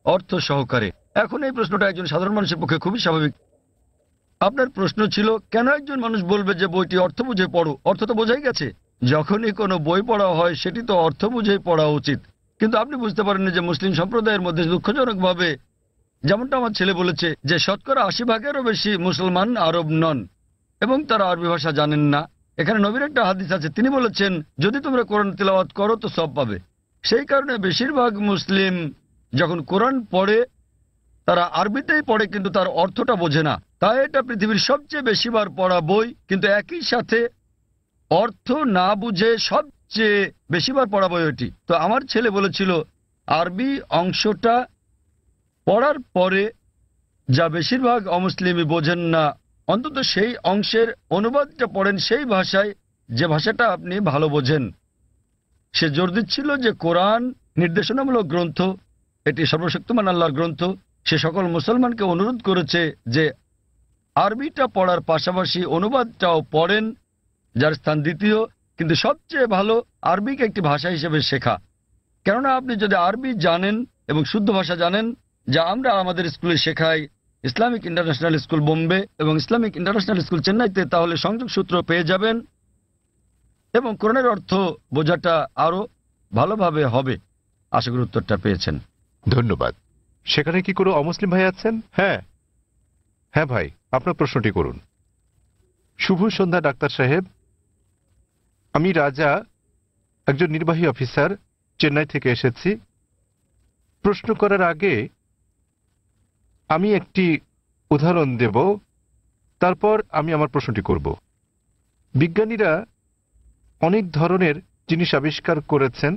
অর্থ সহকারে। এখন এই প্রশ্নটা একজন সাধারণ মানুষের পক্ষে খুবই স্বাভাবিক। আপনার প্রশ্ন ছিল কেন একজন মানুষ বলবে যে বইটি অর্থ বুঝে পড়ো? অর্থ তো বোঝাই গেছে। যখনই কোনো বই পড়া হয় সেটি তো অর্থ বুঝেই পড়া উচিত। কিন্তু আপনি বুঝতে পারেন যে মুসলিম সম্প্রদায়ের মধ্যে দুঃখজনকভাবে, যেমনটা আমার ছেলে বলেছে, যে শতকরা 80%-এরও বেশি মুসলমান আরব নন এবং তারা আরবি ভাষা জানেন না। এখানে নবীর একটা হাদিস আছে, তিনি বলেছেন যদি তোমরা কোরআন তিলাওয়াত করো তো সব পাবে। সেই কারণে বেশিরভাগ মুসলিম যখন কোরআন পড়ে তারা আরবিতেই পড়ে, কিন্তু তার অর্থটা বোঝে না। তাই এটা পৃথিবীর সবচেয়ে বেশিবার পড়া বই, কিন্তু একই সাথে অর্থ না বুঝে সবচেয়ে বেশিবার পড়া বই ওটি। তো আমার ছেলে বলেছিল আরবি অংশটা পড়ার পরে যা বেশিরভাগ অমুসলিমই বোঝেন না, অন্তত সেই অংশের অনুবাদটা পড়েন সেই ভাষায় যে ভাষাটা আপনি ভালো বোঝেন। সে জোর দিচ্ছিল যে কোরআন নির্দেশনামূলক গ্রন্থ, এটি সর্বশক্তিমান আল্লাহর গ্রন্থ। সে সকল মুসলমানকে অনুরোধ করেছে যে আরবিটা পড়ার পাশাপাশি অনুবাদটাও পড়েন, যার স্থান দ্বিতীয়, কিন্তু সবচেয়ে ভালো আরবিকে একটি ভাষা হিসেবে শেখা। কেননা আপনি যদি আরবি জানেন এবং শুদ্ধ ভাষা জানেন, যা আমরা আমাদের স্কুলে শেখাই, ইসলামিক ইন্টারন্যাশনাল স্কুল বোম্বে এবং ইসলামিক ইন্টারন্যাশনাল স্কুল চেন্নাইতে, তাহলে সংযোগ সূত্র পেয়ে যাবেন এবং কোরআনের অর্থ বোঝাটা আরো ভালোভাবে হবে। আশা করি উত্তরটা পেয়েছেন। ধন্যবাদ। সেখানে কি কোনো অমুসলিম ভাই আছেন? হ্যাঁ হ্যাঁ ভাই, আপনার প্রশ্নটি করুন। শুভ সন্ধ্যা ডাক্তার সাহেব, আমি রাজা, একজন নির্বাহী অফিসার, চেন্নাই থেকে এসেছি। প্রশ্ন করার আগে আমি একটি উদাহরণ দেব, তারপর আমি আমার প্রশ্নটি করব। বিজ্ঞানীরা অনেক ধরনের জিনিস আবিষ্কার করেছেন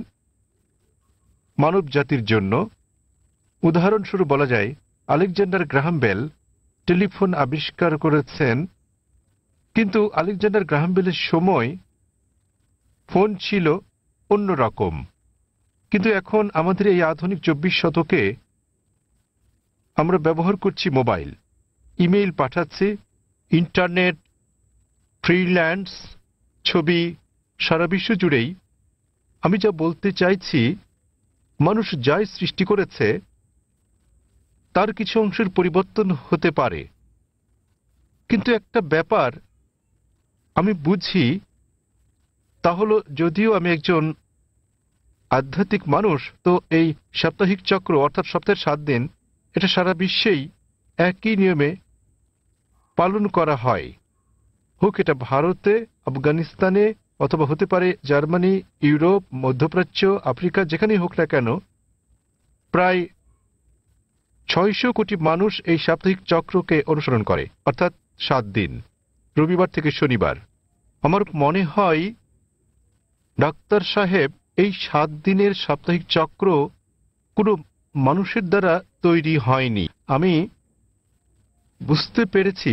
মানব জাতির জন্য। উদাহরণস্বরূপ বলা যায় আলেকজান্ডার গ্রাহাম বেল টেলিফোন আবিষ্কার করেছেন, কিন্তু আলেকজান্ডার গ্রাহাম বেলের সময় ফোন ছিল অন্য রকম। কিন্তু এখন আমাদের এই আধুনিক 24 শতকে আমরা ব্যবহার করছি মোবাইল, ইমেইল পাঠাচ্ছি, ইন্টারনেট, ফ্রিল্যান্স, ছবি, সারা বিশ্ব জুড়েই। আমি যা বলতে চাইছি, মানুষ যাই সৃষ্টি করেছে তার কিছু অংশের পরিবর্তন হতে পারে, কিন্তু একটা ব্যাপার আমি বুঝি, তা হলো যদিও আমি একজন আধ্যাত্মিক মানুষ, তো এই সাপ্তাহিক চক্র অর্থাৎ সপ্তাহের 7 দিন, এটা সারা বিশ্বেই একই নিয়মে পালন করা হয়। হোক এটা ভারতে, আফগানিস্তানে, অথবা হতে পারে জার্মানি, ইউরোপ, মধ্যপ্রাচ্য, আফ্রিকা, যেখানেই হোক না কেন, প্রায় 600 কোটি মানুষ এই সাপ্তাহিক চক্রকে অনুসরণ করে, অর্থাৎ 7 দিন, রবিবার থেকে শনিবার। আমার মনে হয় ডাক্তার সাহেব, এই 7 দিনের সাপ্তাহিক চক্র কোনো মানুষের দ্বারা তৈরি হয়নি। আমি বুঝতে পেরেছি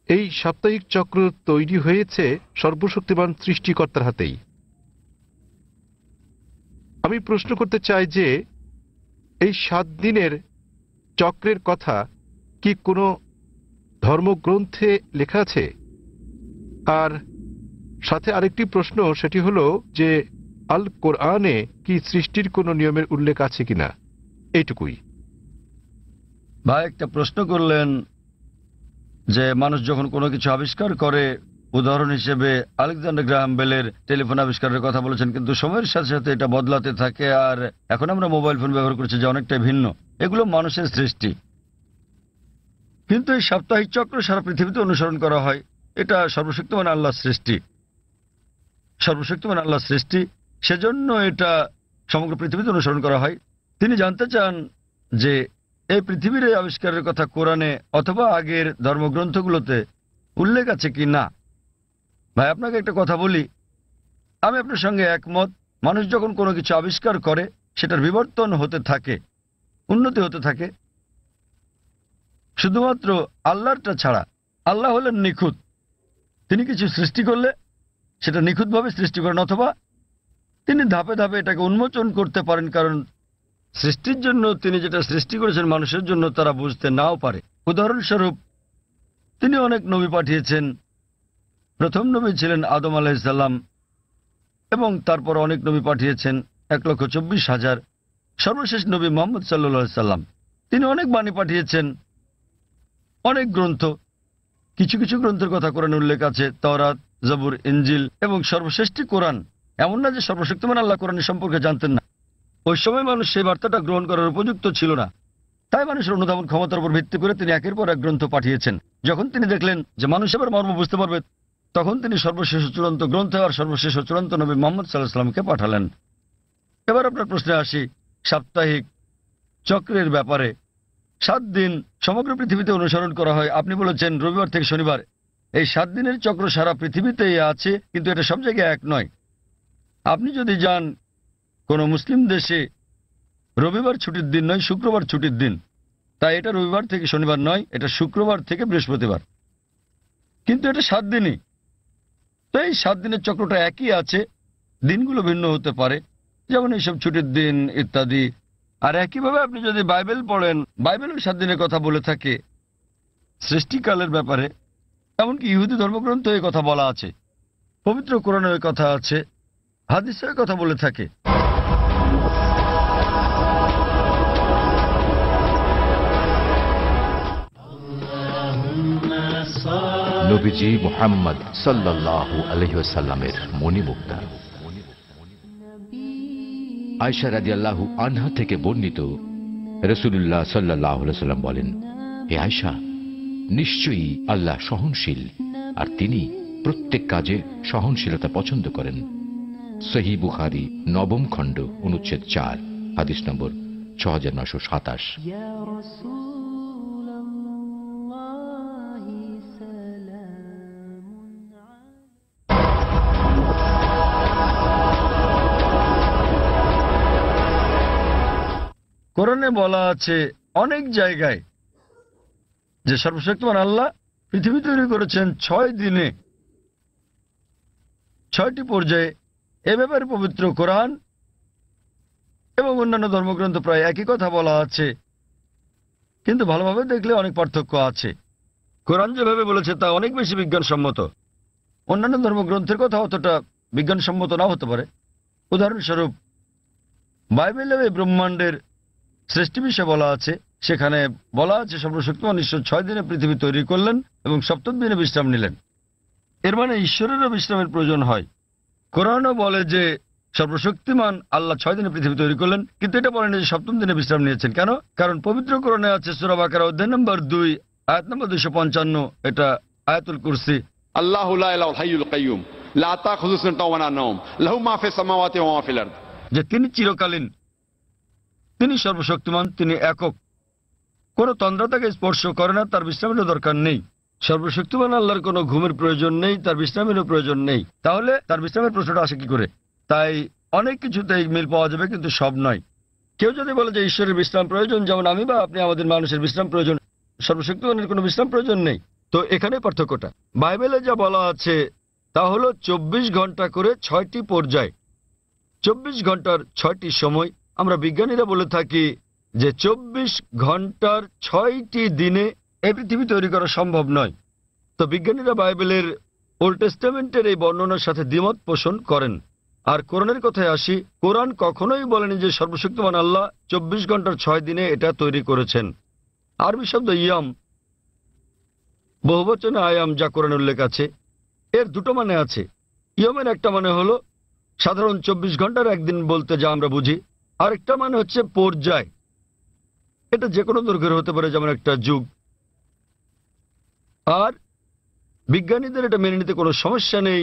এই সাপ্তাহিক চক্র তৈরি হয়েছে সর্বশক্তিমান সৃষ্টিকর্তার হাতেই। আমি প্রশ্ন করতে চাই যে এই 7 দিনের চক্রের কথা কি কোনো ধর্মগ্রন্থে লেখা আছে? আর সাথে আরেকটি প্রশ্ন, সেটি হলো যে আল কোরআনে কি সৃষ্টির কোনো নিয়মের উল্লেখ আছে কিনা? এইটুকুই। ভাই একটা প্রশ্ন করলেন যে মানুষ যখন কোনো কিছু আবিষ্কার করে উদাহরণ হিসেবে আলেকজান্ডার গ্রাহাম বেলের টেলিফোন আবিষ্কারের কথা বলেছেন, কিন্তু সময়ের সাথে সাথে এটা বদলাতে থাকে। আর এখন আমরা মোবাইল ফোন ব্যবহার করছি, যা অনেকটা ভিন্ন। এগুলো মানুষের সৃষ্টি। কিন্তু এই সাপ্তাহিক চক্র সারা পৃথিবীতে অনুসরণ করা হয়। এটা সর্বশক্তিমান আল্লাহর সৃষ্টি, সর্বশক্তিমান আল্লাহর সৃষ্টি। সেজন্য এটা সমগ্র পৃথিবীতে অনুসরণ করা হয়। তিনি জানতে চান যে এই পৃথিবীর এই আবিষ্কারের কথা কোরআনে অথবা আগের ধর্মগ্রন্থগুলোতে উল্লেখ আছে কি না। ভাই, আপনাকে একটা কথা বলি, আমি আপনার সঙ্গে একমত। মানুষ যখন কোনো কিছু আবিষ্কার করে সেটার বিবর্তন হতে থাকে, উন্নতি হতে থাকে, শুধুমাত্র আল্লাহরটা ছাড়া। আল্লাহ হলেন নিখুঁত। তিনি কিছু সৃষ্টি করলে সেটা নিখুঁতভাবে সৃষ্টি করেন, অথবা তিনি ধাপে ধাপে এটাকে উন্মোচন করতে পারেন। কারণ সৃষ্টির জন্য তিনি যেটা সৃষ্টি করেছেন মানুষের জন্য তারা বুঝতে নাও পারে। উদাহরণস্বরূপ, তিনি অনেক নবী পাঠিয়েছেন। প্রথম নবী ছিলেন আদম আলাইহিসসালাম, এবং তারপর অনেক নবী পাঠিয়েছেন, 1,24,000। সর্বশেষ নবী মুহাম্মদ সাল্লাল্লাহু আলাইহি সাল্লাম, তিনি অনেক বাণী পাঠিয়েছেন, অনেক গ্রন্থ। কিছু কিছু গ্রন্থের কথা কোরআনে উল্লেখ আছে, তাওরাত, জবুর, ইনজিল, এবং সর্বশ্রেষ্ঠ কোরআন। এমন না যে সর্বশক্তিমান আল্লাহ কোরআনের সম্পর্কে জানতেন না। ওই সময় মানুষ সেই বার্তাটা গ্রহণ করার উপযুক্ত ছিল না। তাই মানুষের অনুধাবন ক্ষমতার উপর ভিত্তি করে তিনি একের পর এক গ্রন্থ পাঠিয়েছেন। যখন তিনি দেখলেন যে মানুষ এবার মর্ম বুঝতে পারবে, তখন তিনি সর্বশেষ চূড়ান্ত গ্রন্থ আর সর্বশেষ চূড়ান্ত নবী মুহাম্মদ সাল্লাল্লাহু আলাইহি ওয়াসাল্লামকে পাঠালেন। এবার আপনার প্রশ্নে আসি, সাপ্তাহিক চক্রের ব্যাপারে। 7 দিন সমগ্র পৃথিবীতে অনুসরণ করা হয়। আপনি বলেছেন রবিবার থেকে শনিবার। এই 7 দিনের চক্র সারা পৃথিবীতেই আছে, কিন্তু এটা সব জায়গায় এক নয়। আপনি যদি যান কোনো মুসলিম দেশে, রবিবার ছুটির দিন নয়, শুক্রবার ছুটির দিন। তাই এটা রবিবার থেকে শনিবার নয়, এটা শুক্রবার থেকে বৃহস্পতিবার। কিন্তু এটা 7 দিনই। তো এই 7 দিনের চক্রটা একই আছে, দিনগুলো ভিন্ন হতে পারে, যেমন এইসব ছুটির দিন ইত্যাদি। আর একইভাবে আপনি যদি বাইবেল পড়েন, বাইবেলের 7 দিনের কথা বলে থাকে সৃষ্টিকালের ব্যাপারে। এমনকি ইহুদি ধর্মগ্রন্থ এই কথা বলা আছে, পবিত্র কোরআনে এই কথা আছে, হাদিসে কথা বলে থাকে। নবীজি মুহাম্মদ সাল্লাল্লাহু আলাইহি ওয়াসাল্লামের মণিমুক্তা। আয়েশা রাদিয়াল্লাহু আনহা থেকে বর্ণিত, রাসূলুল্লাহ সাল্লাল্লাহু আলাইহি ওয়াসাল্লাম বলেন, হে আয়েশা, নিশ্চয়ই আল্লাহ সহনশীল, আর তিনি প্রত্যেক কাজে সহনশীলতা পছন্দ করেন। সহিহ বুখারী 9ম খণ্ড অনুচ্ছেদ 4, হাদিস নম্বর 6927। কোরআনে বলা আছে অনেক জায়গায় যে সর্বশক্তিমান আল্লাহ পৃথিবী তৈরি করেছেন 6 দিনে, 6টি পর্যায়ে। এ ব্যাপারে পবিত্র কোরআন এবং অন্যান্য ধর্মগ্রন্থ প্রায় একই কথা বলা আছে, কিন্তু ভালোভাবে দেখলে অনেক পার্থক্য আছে। কোরআন যেভাবে বলেছে তা অনেক বেশি বিজ্ঞানসম্মত। অন্যান্য ধর্মগ্রন্থের কথা অতটা বিজ্ঞানসম্মত নাও হতে পারে। উদাহরণস্বরূপ, বাইবেলে এই ব্রহ্মাণ্ডের সৃষ্টি বিষয়ে বলা আছে, সেখানে বলা আছে সর্বশক্তিমান ঈশ্বর 6 দিনে পৃথিবী তৈরি করলেন এবং 7ম দিনে বিশ্রাম নিলেন। এর মানে ঈশ্বরেরও বিশ্রামের প্রয়োজন হয়। কোরআনও বলে যে সর্বশক্তিমান আল্লাহ 6 দিনে পৃথিবী তৈরি করলেন, কিন্তু এটা বলেন যে 7ম দিনে বিশ্রাম নিয়েছেন। কেন? কারণ পবিত্র কোরআনে আছে সূরা বাকারা অধ্যায় নম্বর 2 আয়াত নম্বর 255, এটা আয়াতুল কুরসি। আল্লাহু লা ইলাহা ইল্লাল হাইয়ুল কাইয়্যুম লা তাখুযু সিনাতুন ওয়া লা নাওম লাহু মা ফিস সামাওয়াতি ওয়া মা ফিল আরদ। যে তিনি চিরকালীন, তিনি সর্বশক্তিমান, তিনি একক, কোনো তন্দ্রা তাকে স্পর্শ করে না, তার বিশ্রামেরও দরকার নেই। সর্বশক্তিমান আল্লাহর কোনো ঘুমের প্রয়োজন নেই, তার বিশ্রামেরও প্রয়োজন নেই। তাহলে তার বিশ্রামের প্রশ্নটা আসে কি করে? তাই অনেক কিছুতেই মিল পাওয়া যাবে, কিন্তু সব নয়। কেউ যদি বলে যে ঈশ্বরের বিশ্রাম প্রয়োজন, যেমন আমি বা আপনি আমাদের মানুষের বিশ্রাম প্রয়োজন, সর্বশক্তিমানের কোনো বিশ্রাম প্রয়োজন নেই। তো এখানে পার্থক্যটা। বাইবেলে যা বলা আছে তা হলো 24 ঘন্টা করে 6টি পর্যায়, 24 ঘন্টার 6টি সময়। আমরা বিজ্ঞানীরা বলে থাকি যে 24 ঘন্টার 6টি দিনে এই পৃথিবী তৈরি করা সম্ভব নয়। তো বিজ্ঞানীরা বাইবেলের ওল্ড টেস্টামেন্টের এই বর্ণনার সাথে দ্বিমত পোষণ করেন। আর কোরআনের কথায় আসি, কোরআন কখনোই বলেনি যে সর্বশক্তিমান আল্লাহ 24 ঘন্টার 6 দিনে এটা তৈরি করেছেন। আরবি শব্দ ইয়াম, বহুবচনে আয়াম, যা কোরআনে উল্লেখ আছে, এর দুটো মানে আছে। ইয়মের একটা মানে হলো সাধারণ 24 ঘন্টার একদিন বলতে যা আমরা বুঝি, আরেকটা মানে হচ্ছে পর্যায়। এটা যে কোনো দৈর্ঘ্যের হতে পারে, যেমন একটা যুগ। আর বিজ্ঞানীদের এটা মেনে নিতে কোনো সমস্যা নেই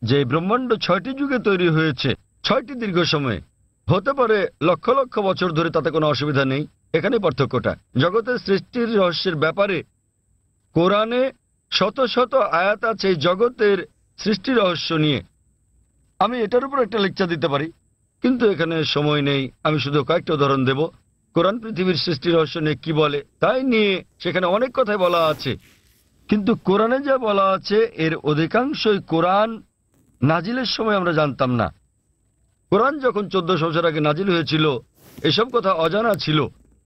যে ব্রহ্মাণ্ড 6টি যুগে তৈরি হয়েছে, 6টি দীর্ঘ সময়ে, হতে পারে লক্ষ লক্ষ বছর ধরে, তাতে কোনো অসুবিধা নেই। এখানে পার্থক্যটা জগতের সৃষ্টির রহস্যের ব্যাপারে। কোরআনে শত শত আয়াত আছে এই জগতের সৃষ্টি রহস্য নিয়ে। আমি এটার উপর একটা লেকচার দিতে পারি, কিন্তু এখানে সময় নেই। আমি শুধু কয়েকটা উদাহরণ দেব। কোরআন পৃথিবীর সৃষ্টি রহস্য নিয়ে কি বলে তাই নিয়ে সেখানে অনেক কথাই বলা আছে, কিন্তু কোরআনে যা বলা আছে এর অধিকাংশই কোরআন নাজিলের সময় আমরা জানতাম না। কোরআন যখন 1400 বছর আগে নাজিল হয়েছিল এসব কথা অজানা ছিল।